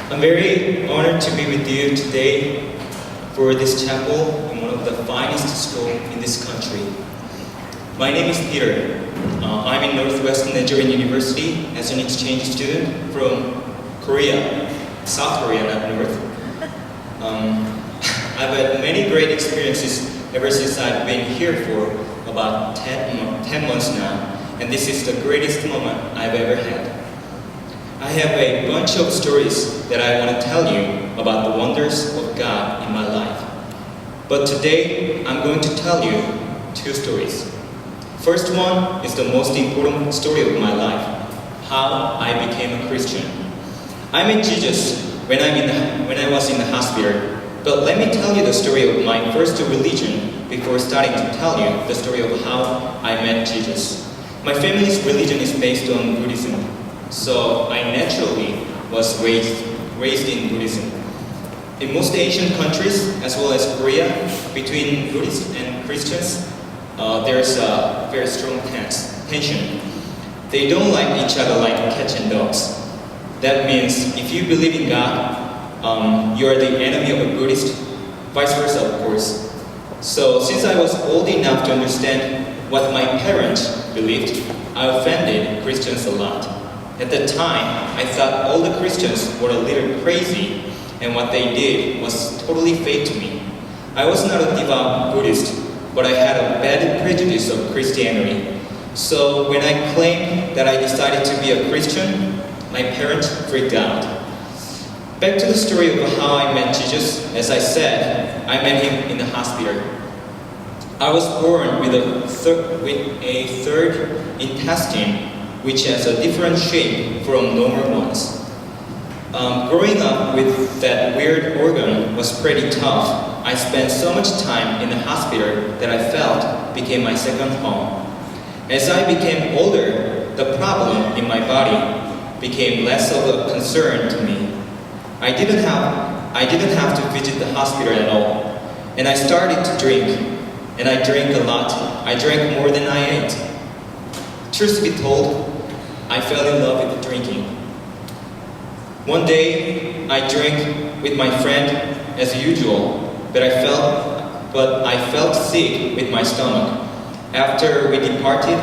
I'm very honored to be with you today for this chapel in one of the finest schools in this country. My name is Peter. I'm in Northwestern Nigerian University as an exchange student from Korea, South Korea, not North. I've had many great experiences ever since I've been here for about 10 months now, and this is the greatest moment I've ever had. I have a bunch of stories that I want to tell you about the wonders of God in my life. But today, I'm going to tell you two stories. First one is the most important story of my life, how I became a Christian. I met Jesus when I was in the hospital. But let me tell you the story of my first religion before starting to tell you the story of how I met Jesus. My family's religion is based on Buddhism, so I naturally was raised in Buddhism. In most Asian countries, as well as Korea, between Buddhists and Christians, there's a very strong tension. They don't like each other like cats and dogs. That means if you believe in God, you are the enemy of a Buddhist, vice versa, of course. So since I was old enough to understand what my parents believed, I offended Christians a lot. At the time, I thought all the Christians were a little crazy, and what they did was totally fake to me. I was not a devout Buddhist, but I had a bad prejudice of Christianity. So when I claimed that I decided to be a Christian, my parents freaked out. Back to the story of how I met Jesus. As I said, I met him in the hospital. I was born with a third intestine, which has a different shape from normal ones. Growing up with that weird organ was pretty tough. I spent so much time in the hospital that I felt became my second home. As I became older, the problem in my body became less of a concern to me. I didn't have to visit the hospital at all, and I started to drink, and I drank a lot. I drank more than I ate. Truth be told, I fell in love with drinking. One day, I drank with my friend as usual, but I felt sick with my stomach. After we departed,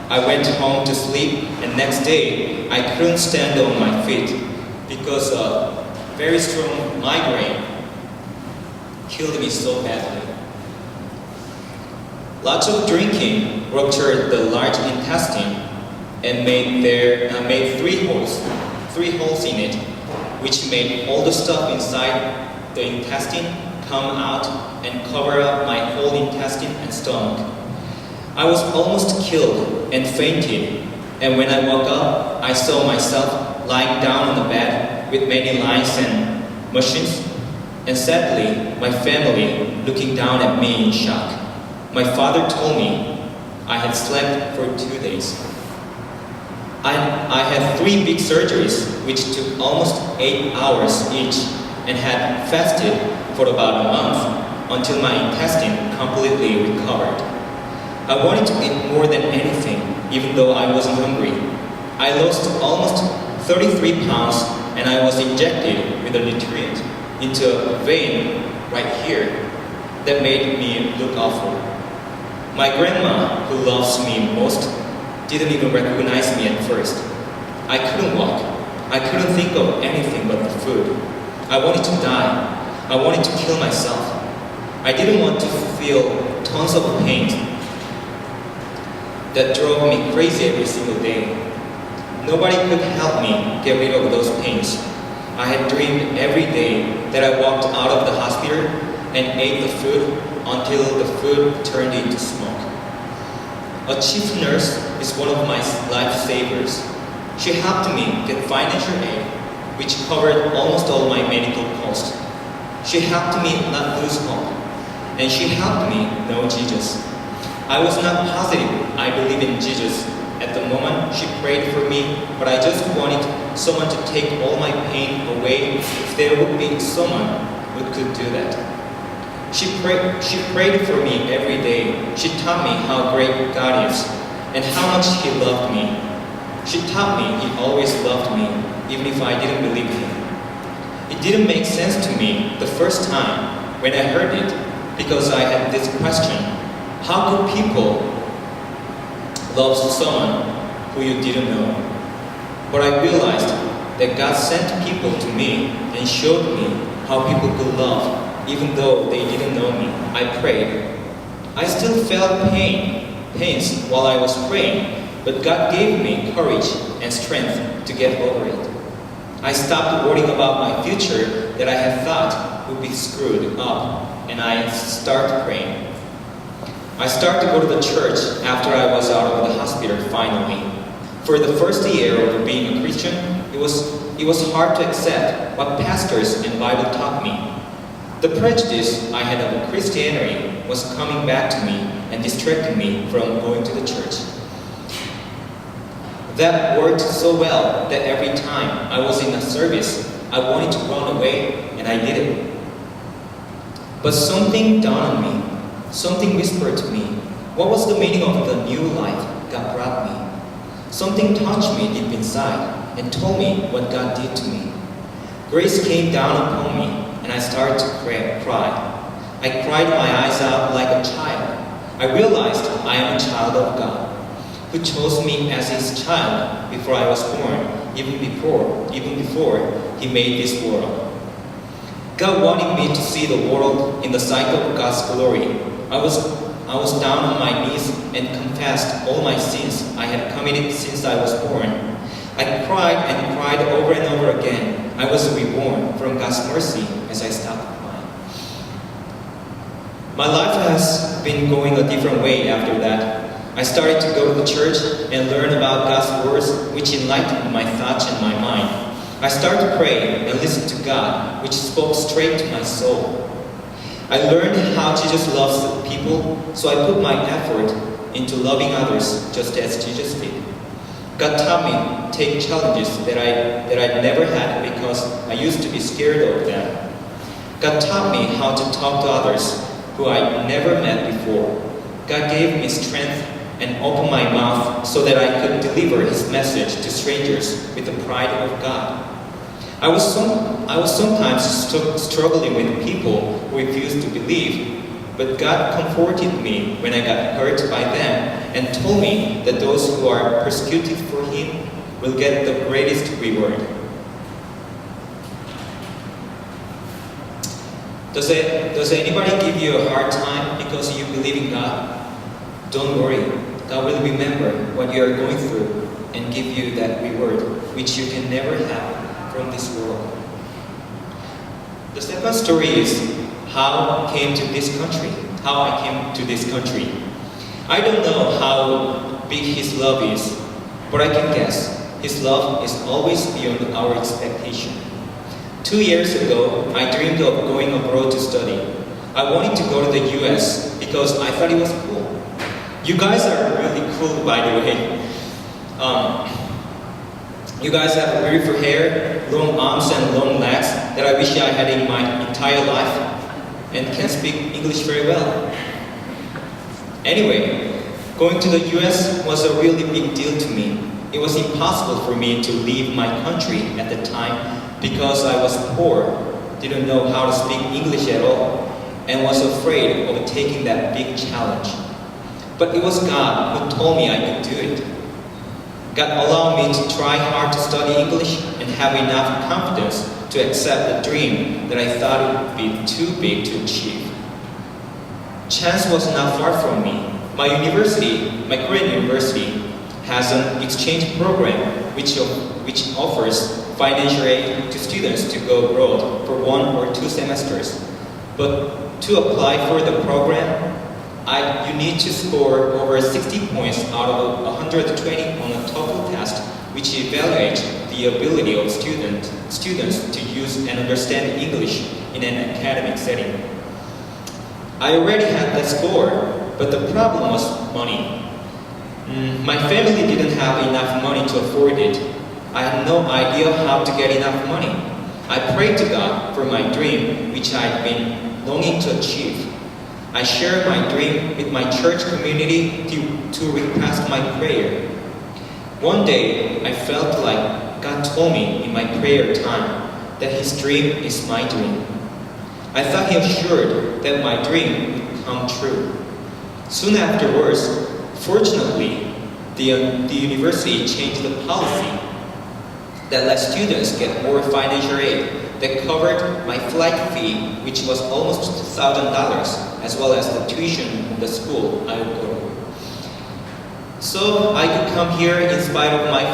I went home to sleep, and next day, I couldn't stand on my feet because a very strong migraine killed me so badly. Lots of drinking ruptured the large intestine and made three holes in it, which made all the stuff inside the intestine come out and cover up my whole intestine and stomach. I was almost killed and fainted, and when I woke up, I saw myself lying down on the bed with many lines and machines, and sadly, my family looking down at me in shock. My father told me I had slept for 2 days. I had 3 big surgeries, which took almost 8 hours each, and had fasted for about a month until my intestine completely recovered. I wanted to eat more than anything, even though I wasn't hungry. I lost almost 33 pounds, and I was injected with a nutrient into a vein right here that made me look awful. My grandma, who loves me most, didn't even recognize me at first. I couldn't walk. I couldn't think of anything but the food. I wanted to die. I wanted to kill myself. I didn't want to feel tons of pain that drove me crazy every single day. Nobody could help me get rid of those pains. I had dreamed every day that I walked out of the hospital and ate the food until the food turned into smoke. A chief nurse is one of my lifesavers. She helped me get financial aid, which covered almost all my medical costs. She helped me not lose hope, and she helped me know Jesus. I was not positive I believed in Jesus at the moment she prayed for me, but I just wanted someone to take all my pain away if there would be someone who could do that. She prayed for me every day. She taught me how great God is and how much He loved me. She taught me He always loved me, even if I didn't believe Him. It didn't make sense to me the first time when I heard it, because I had this question: how could people love someone who you didn't know? But I realized that God sent people to me and showed me how people could love even though they didn't know me. I prayed. I still felt pains while I was praying, but God gave me courage and strength to get over it. I stopped worrying about my future that I had thought would be screwed up, and I started praying. I started to go to the church after I was out of the hospital finally. For the first year of being a Christian, it was hard to accept what pastors and Bible taught me. The prejudice I had of Christianity was coming back to me and distracting me from going to the church. That worked so well that every time I was in a service, I wanted to run away, and I did it. But something dawned on me. Something whispered to me, what was the meaning of the new life God brought me? Something touched me deep inside and told me what God did to me. Grace came down upon me, and I started to cry. I cried my eyes out like a child. I realized I am a child of God, who chose me as His child before I was born, even before He made this world. God wanted me to see the world in the cycle of God's glory. I was down on my knees and confessed all my sins I had committed since I was born. I cried and cried over and over again. I was reborn from God's mercy as I stopped crying. My life has been going a different way after that. I started to go to the church and learn about God's words, which enlightened my thoughts and my mind. I started to pray and listen to God, which spoke straight to my soul. I learned how Jesus loves people, so I put my effort into loving others just as Jesus did. God taught me to take challenges that I'd never had because I used to be scared of them. God taught me how to talk to others who I'd never met before. God gave me strength and opened my mouth so that I could deliver His message to strangers with the pride of God. I was sometimes struggling with people who refused to believe, but God comforted me when I got hurt by them and told me that those who are persecuted for Him will get the greatest reward. Does anybody give you a hard time because you believe in God? Don't worry, God will remember what you are going through and give you that reward, which you can never have from this world. The second story is how I came to this country. I don't know how big His love is, but I can guess His love is always beyond our expectation. 2 years ago, I dreamed of going abroad to study. I wanted to go to the US because I thought it was cool. You guys are really cool, by the way. You guys have beautiful hair, long arms and long legs that I wish I had in my entire life, and can speak English very well. Anyway, going to the US was a really big deal to me. It was impossible for me to leave my country at the time because I was poor, didn't know how to speak English at all, and was afraid of taking that big challenge. But it was God who told me I could do it. God allowed me to try hard to study English and have enough confidence to accept the dream that I thought it would be too big to achieve. Chance was not far from me. My Korean university, has an exchange program which offers financial aid to students to go abroad for 1 or 2 semesters. But to apply for the program, you need to score over 60 points out of 120 on a TOEFL test, which evaluates the ability of students to use and understand English in an academic setting. I already had that score, but the problem was money. My family didn't have enough money to afford it. I had no idea how to get enough money. I prayed to God for my dream, which I'd been longing to achieve. I shared my dream with my church community to request my prayer. One day, I felt like God told me in my prayer time, that his dream is my dream. I thought he assured that my dream would come true. Soon afterwards, fortunately, the university changed the policy that let students get more financial aid that covered my flight fee, which was almost $2,000, as well as the tuition in the school I would go to. So I could come here in spite of my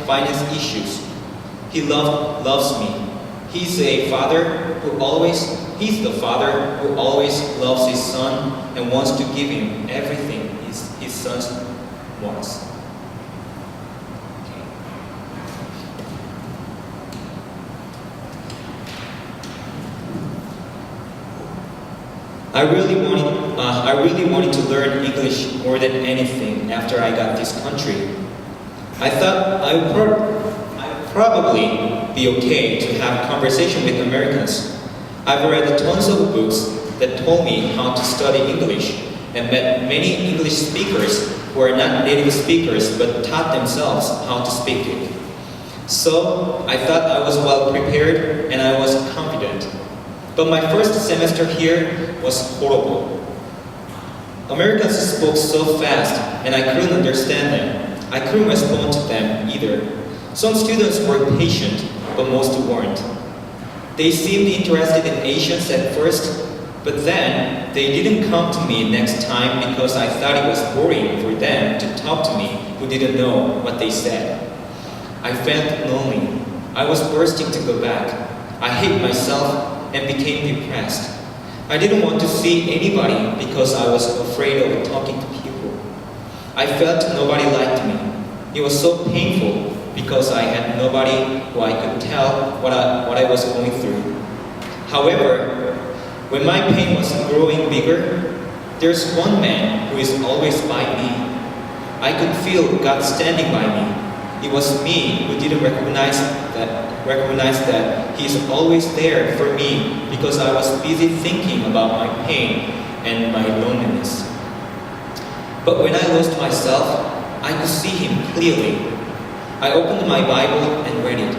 finance issues. He loves me. He's the father who always loves his son and wants to give him everything his son wants. I really wanted to learn English more than anything after I got this country. I thought I would probably be okay to have conversation with Americans. I've read tons of books that told me how to study English and met many English speakers who are not native speakers but taught themselves how to speak it. So I thought I was well prepared and I was confident. But my first semester here was horrible. Americans spoke so fast and I couldn't understand them. I couldn't respond to them either. Some students were patient, but most weren't. They seemed interested in Asians at first, but then they didn't come to me next time because I thought it was boring for them to talk to me who didn't know what they said. I felt lonely. I was bursting to go back. I hate myself and became depressed. I didn't want to see anybody because I was afraid of talking to people. I felt nobody liked me. It was so painful because I had nobody who I could tell what I was going through. However, when my pain was growing bigger, there's one man who is always by me. I could feel God standing by me. It was me who didn't recognize that He is always there for me because I was busy thinking about my pain and my loneliness. But when I lost myself, I could see Him clearly. I opened my Bible and read it.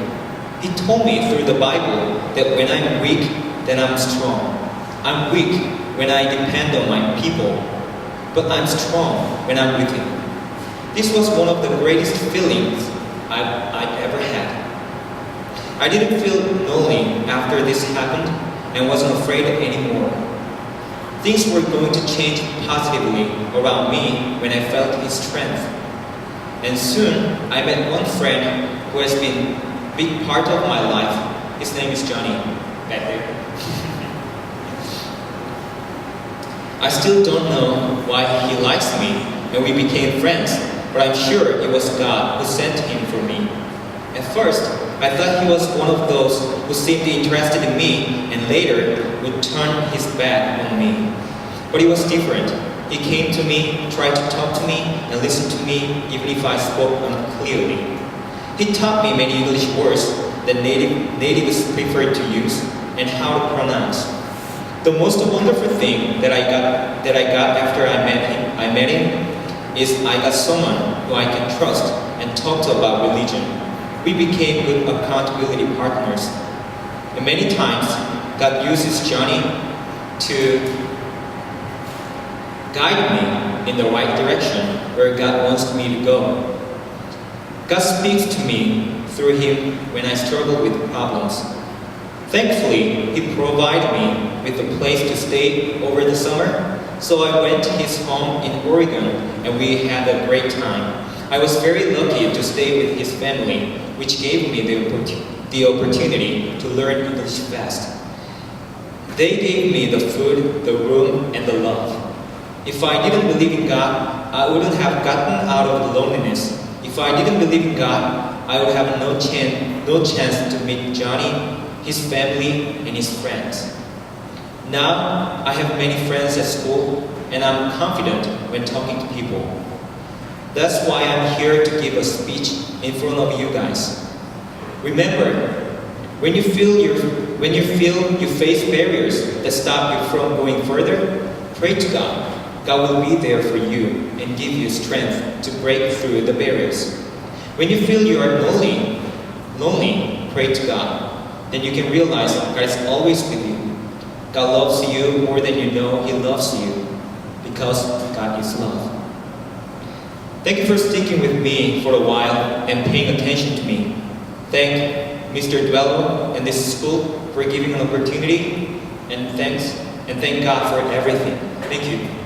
He told me through the Bible that when I'm weak, then I'm strong. I'm weak when I depend on my people, but I'm strong when I'm with Him. This was one of the greatest feelings I've ever had. I didn't feel lonely after this happened and wasn't afraid anymore. Things were going to change positively around me when I felt His strength. And soon, I met one friend who has been a big part of my life. His name is Johnny, back there. I still don't know why he likes me, and we became friends, but I'm sure it was God who sent him for me. At first, I thought he was one of those who seemed interested in me and later would turn his back on me. But it was different. He came to me, tried to talk to me, and listened to me even if I spoke unclearly. He taught me many English words that natives prefer to use and how to pronounce. The most wonderful thing that I got after I met him is I got someone who I can trust and talk to about religion. We became good accountability partners. And many times, God uses Johnny to guide me in the right direction where God wants me to go. God speaks to me through him when I struggle with problems. Thankfully, he provided me with a place to stay over the summer, so I went to his home in Oregon and we had a great time. I was very lucky to stay with his family, which gave me the opportunity to learn English fast. They gave me the food, the room, and the love. If I didn't believe in God, I wouldn't have gotten out of loneliness. If I didn't believe in God, I would have no chance to meet Johnny, his family, and his friends. Now, I have many friends at school, and I'm confident when talking to people. That's why I'm here to give a speech in front of you guys. Remember, when you feel you face barriers that stop you from going further, pray to God. God will be there for you and give you strength to break through the barriers. When you feel you are lonely, pray to God. then you can realize God is always with you. God loves you more than you know He loves you, because God is love. Thank you for sticking with me for a while and paying attention to me. Thank Mr. Duello and this school for giving an opportunity, and thank God for everything. Thank you.